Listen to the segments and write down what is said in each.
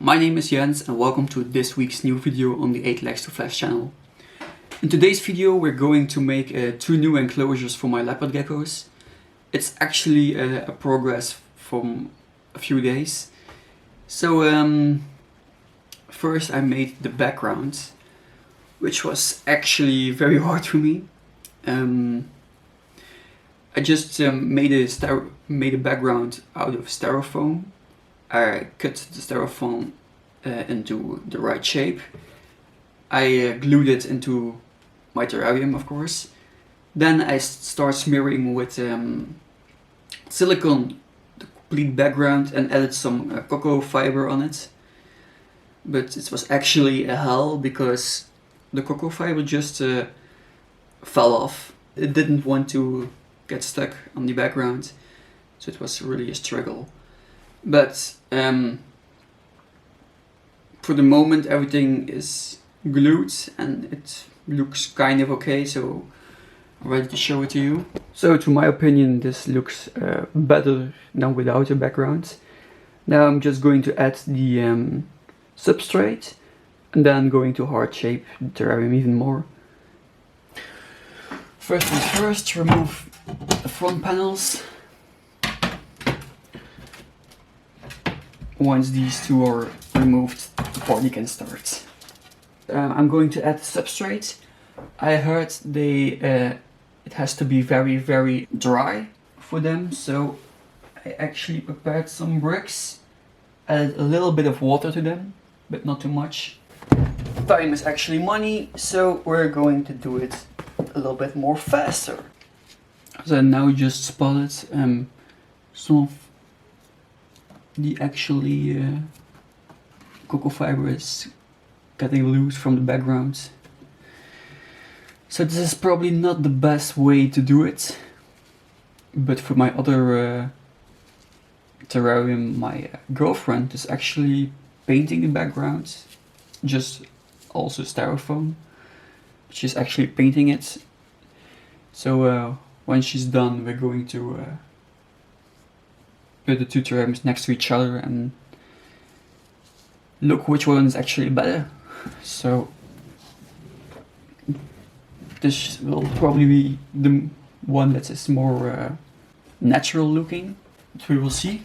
My name is Jens and welcome to this week's new video on the 8 Legs to Flash channel. In today's video we're going to make 2 new enclosures for my leopard geckos. It's actually a progress from a few days. So first I made the background, which was actually very hard for me. I just made a background out of styrofoam. I cut the styrofoam into the right shape. I glued it into my terrarium, of course. Then I start smearing with silicone the complete background and added some cocoa fiber on it. But it was actually a hell because the cocoa fiber just fell off. It didn't want to get stuck on the background, so it was really a struggle. But for the moment everything is glued and it looks kind of okay, so I'm ready to show it to you. So to my opinion this looks better than without a background. Now I'm just going to add the substrate and then going to hard shape the terrarium even more. First things first, remove the front panels. Once these two are removed, the party can start. I'm going to add substrate. I heard it has to be very dry for them, so I actually prepared some bricks, added a little bit of water to them, but not too much. Time is actually money, so we're going to do it a little bit more faster. So I now just spotted some of the actually cocoa fiber is getting loose from the background. So this is probably not the best way to do it, but for my other terrarium, my girlfriend is actually painting the background, just also styrofoam. She's actually painting it. So when she's done, we're going to put the two terrariums next to each other and look which one is actually better. So this will probably be the one that is more natural looking, but we will see.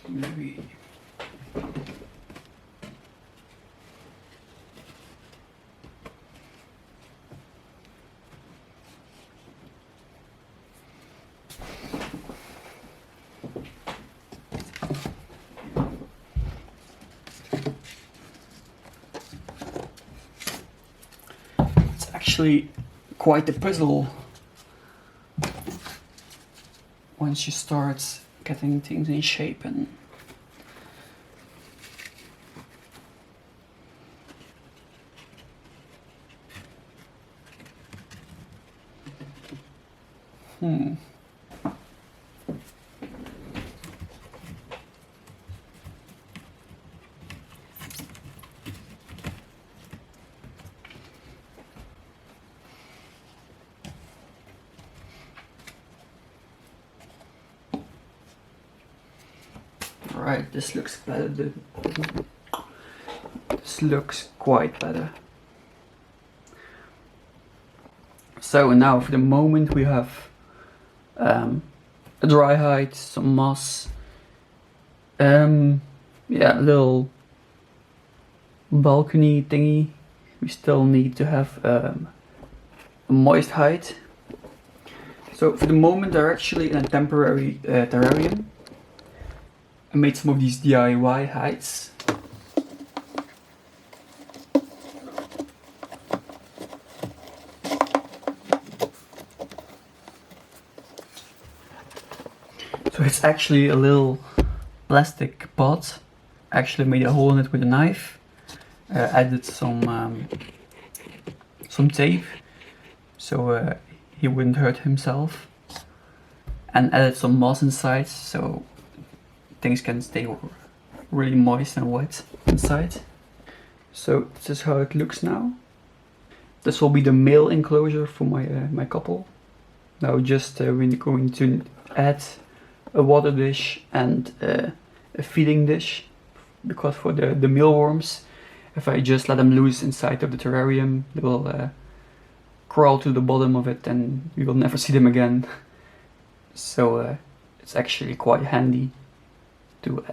Maybe it's actually quite a puzzle once you start getting things in shape and Right, this looks better. This looks quite better. So now for the moment we have a dry hide, some moss, yeah, a little balcony thingy. We still need to have a moist hide. So for the moment they're actually in a temporary terrarium. I made some of these DIY hides. So it's actually a little plastic pot. I actually made a hole in it with a knife. Added some tape so he wouldn't hurt himself, and added some moss inside so things can stay really moist and wet inside. So this is how it looks now. This will be the male enclosure for my couple. Now just we're going to add a water dish and a feeding dish, because for the mealworms, if I just let them loose inside of the terrarium, they will crawl to the bottom of it and we will never see them again. So it's actually quite handy to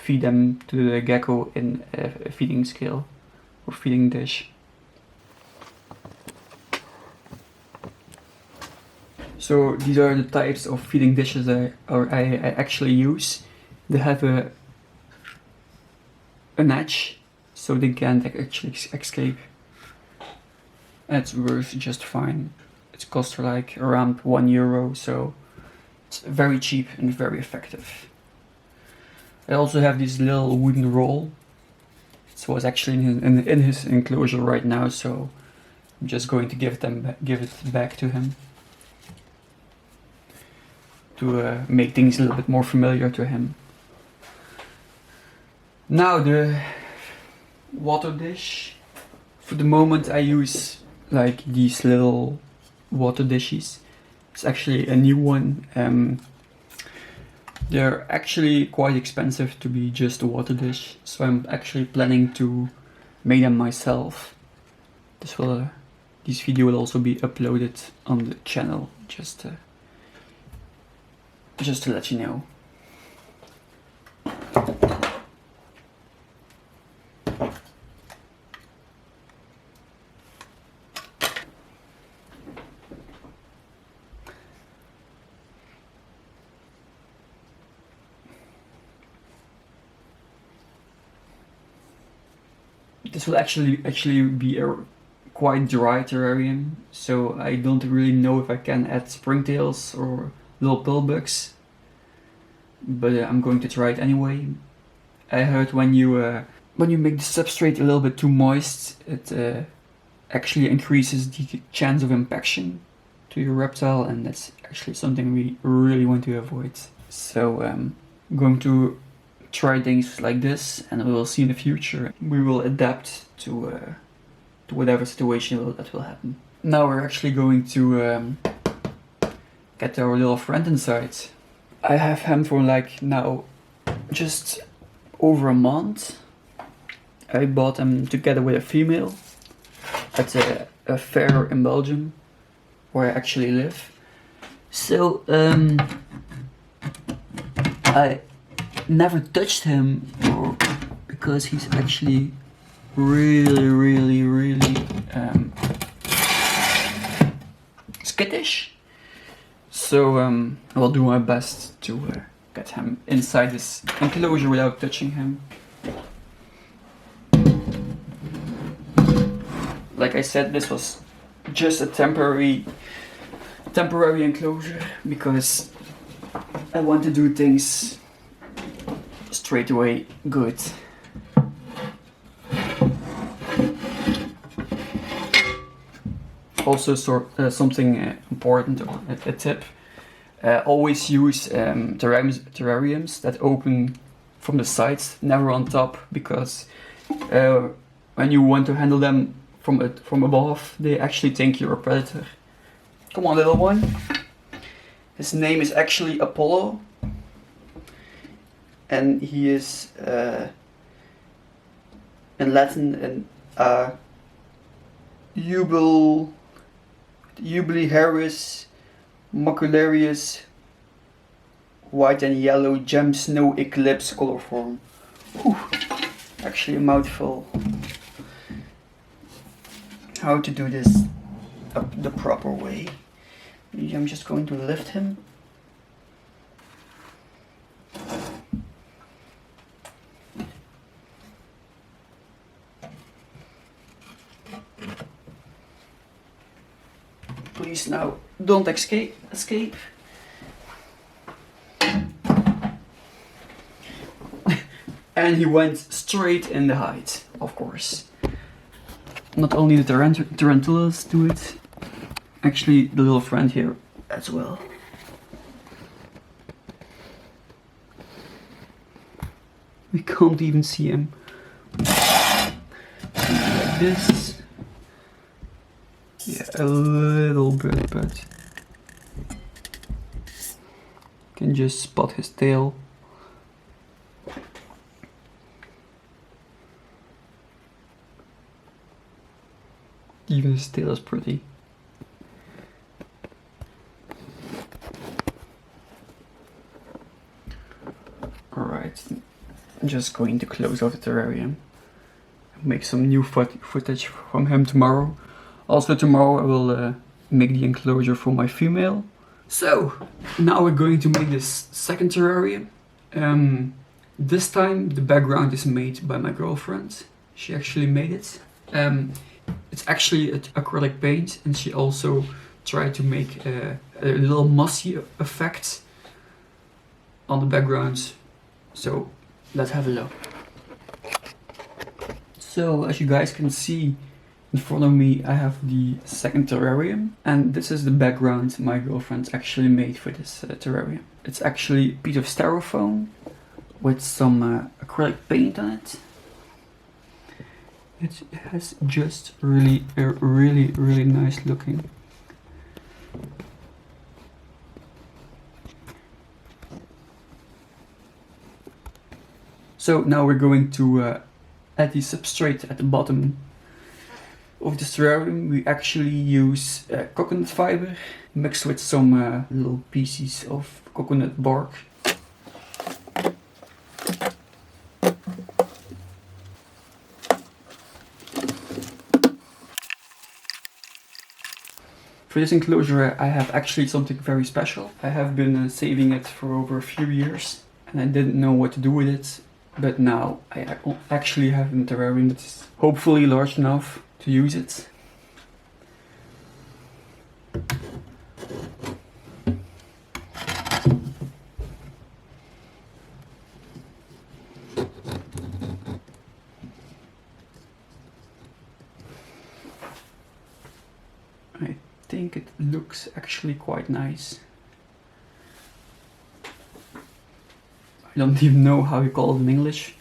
feed them to the gecko in a feeding scale or feeding dish. So these are the types of feeding dishes I actually use. They have an edge so they can't actually escape. And it works just fine. It costs like around €1, so it's very cheap and very effective. I also have this little wooden roll. So it's actually in his enclosure right now, so I'm just going to give it back to him to make things a little bit more familiar to him. Now the water dish. For the moment I use like these little water dishes. It's actually a new one. They're actually quite expensive to be just a water dish, so I'm actually planning to make them myself. This video will also be uploaded on the channel, just to let you know. This will actually be a quite dry terrarium, so I don't really know if I can add springtails or little pillbugs, but I'm going to try it anyway. I heard when you make the substrate a little bit too moist, it actually increases the chance of impaction to your reptile, and that's actually something we really want to avoid. So I'm going to try things like this, and we will see in the future. We will adapt to whatever situation that will happen. Now we're actually going to get our little friend inside. I have him for like now just over a month. I bought him together with a female at a fair in Belgium where I actually live. So I never touched him because he's actually really skittish. So I will do my best to get him inside this enclosure without touching him. Like I said, this was just a temporary enclosure because I want to do things straight away good. Also, something important, or a tip: always use terrariums that open from the sides, never on top, because when you want to handle them from above, they actually think you're a predator. Come on, little one. His name is actually Apollo, and he is in Latin Jubiliharis Macularius white and yellow gem snow eclipse color form. Whew. Actually a mouthful. How to do this the proper way. Maybe I'm just going to lift him. Please now, don't escape. And he went straight in the height, of course. Not only the tarantulas do it, actually the little friend here as well. We can't even see him. Like this. Yeah, a little bit, but can just spot his tail. Even his tail is pretty. Alright, I'm just going to close out the terrarium. Make some new footage from him tomorrow. Also tomorrow I will make the enclosure for my female. So, now we're going to make this second terrarium. This time the background is made by my girlfriend. She actually made it. It's actually acrylic paint, and she also tried to make a little mossy effect on the background. So let's have a look. So as you guys can see in front of me, I have the second terrarium, and this is the background my girlfriend actually made for this terrarium. It's actually a piece of styrofoam with some acrylic paint on it. It has just really nice looking. So now we're going to add the substrate at the bottom of the terrarium. We actually use coconut fiber mixed with some little pieces of coconut bark. For this enclosure I have actually something very special. I have been saving it for over a few years, and I didn't know what to do with it, but now I actually have a terrarium that's hopefully large enough to use it. I think it looks actually quite nice. I don't even know how you call it in English.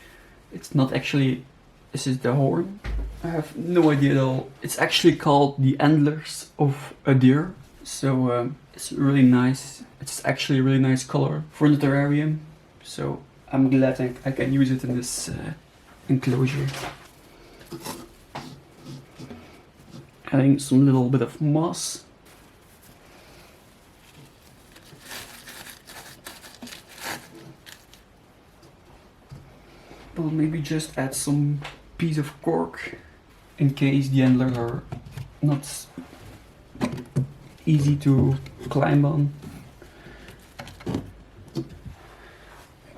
It's not actually, this is the horn. I have no idea at all. It's actually called the antlers of a deer. So it's really nice. It's actually a really nice color for the terrarium. So I'm glad I can use it in this enclosure. Adding some little bit of moss. We'll maybe just add some piece of cork in case the antlers are not easy to climb on.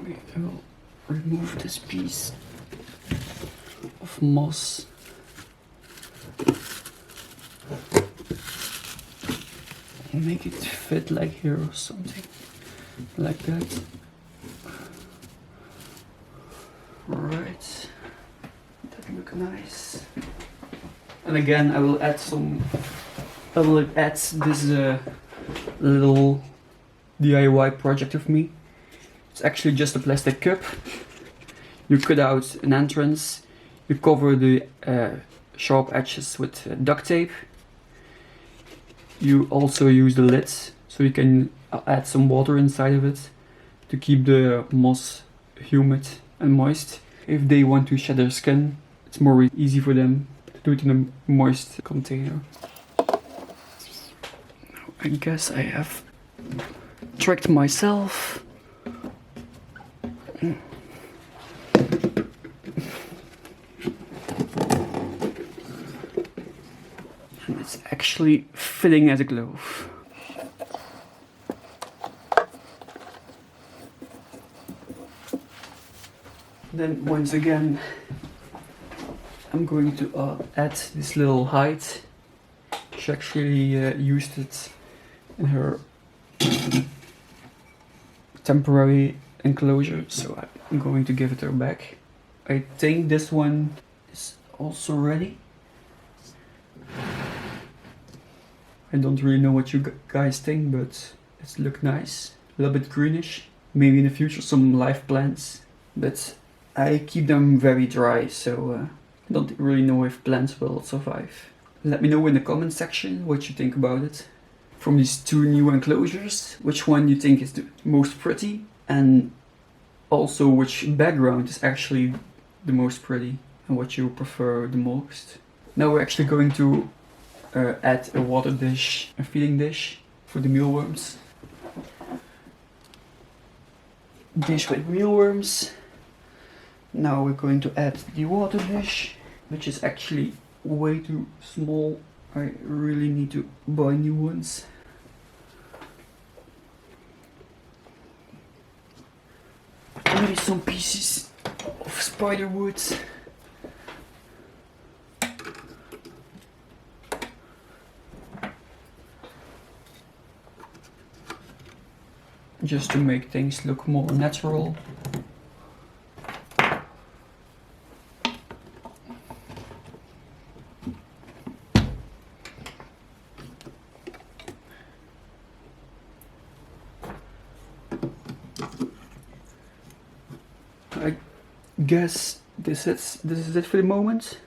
Maybe I will remove this piece of moss. Make it fit like here or something. like that. Alright, that look nice. And again, I will add this little DIY project of me. It's actually just a plastic cup. You cut out an entrance, you cover the sharp edges with duct tape. You also use the lid, so you can add some water inside of it to keep the moss humid and moist. If they want to shed their skin, it's more easy for them to do it in a moist container. I guess I have tricked myself. And it's actually fitting as a glove. Then once again, I'm going to add this little hide. She actually used it in her temporary enclosure, so I'm going to give it her back. I think this one is also ready. I don't really know what you guys think, but it looks nice. A little bit greenish. Maybe in the future some live plants, but I keep them very dry, so I don't really know if plants will survive. Let me know in the comment section what you think about it. From these two new enclosures, which one you think is the most pretty, and also which background is actually the most pretty and what you prefer the most. Now we're actually going to add a water dish, a feeding dish for the mealworms. Dish with mealworms. Now we're going to add the water dish, which is actually way too small. I really need to buy new ones. Maybe some pieces of spider wood. Just to make things look more natural. I guess this is it for the moment.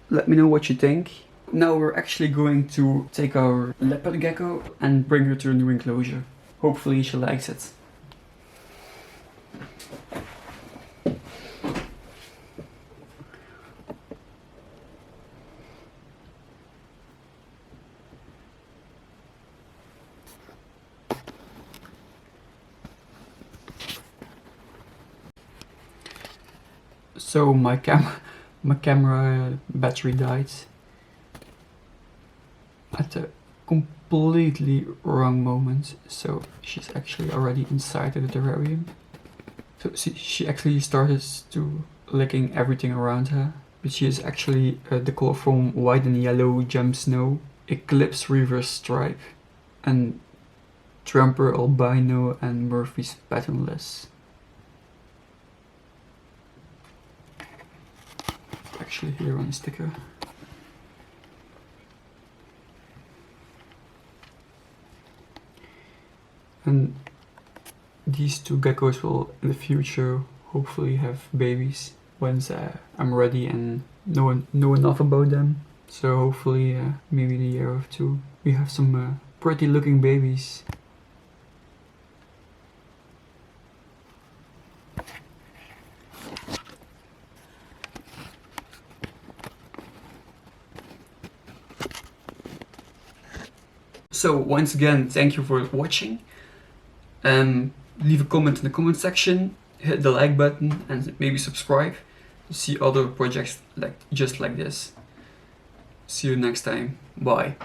Let me know what you think. Now we're actually going to take our leopard gecko and bring her to a new enclosure. Hopefully she likes it. So my camera battery died at a completely wrong moment, so she's actually already inside the terrarium. So she actually started to licking everything around her, but she is actually the color from white and yellow gem snow, eclips reverse stripe, and temper albino and Murphy's patternless. Actually here on the sticker. And these two geckos will in the future hopefully have babies once I'm ready and know enough about them. So hopefully maybe in a year or two we have some pretty looking babies. So once again, thank you for watching. Leave a comment in the comment section, hit the like button and maybe subscribe to see other projects just like this. See you next time. Bye.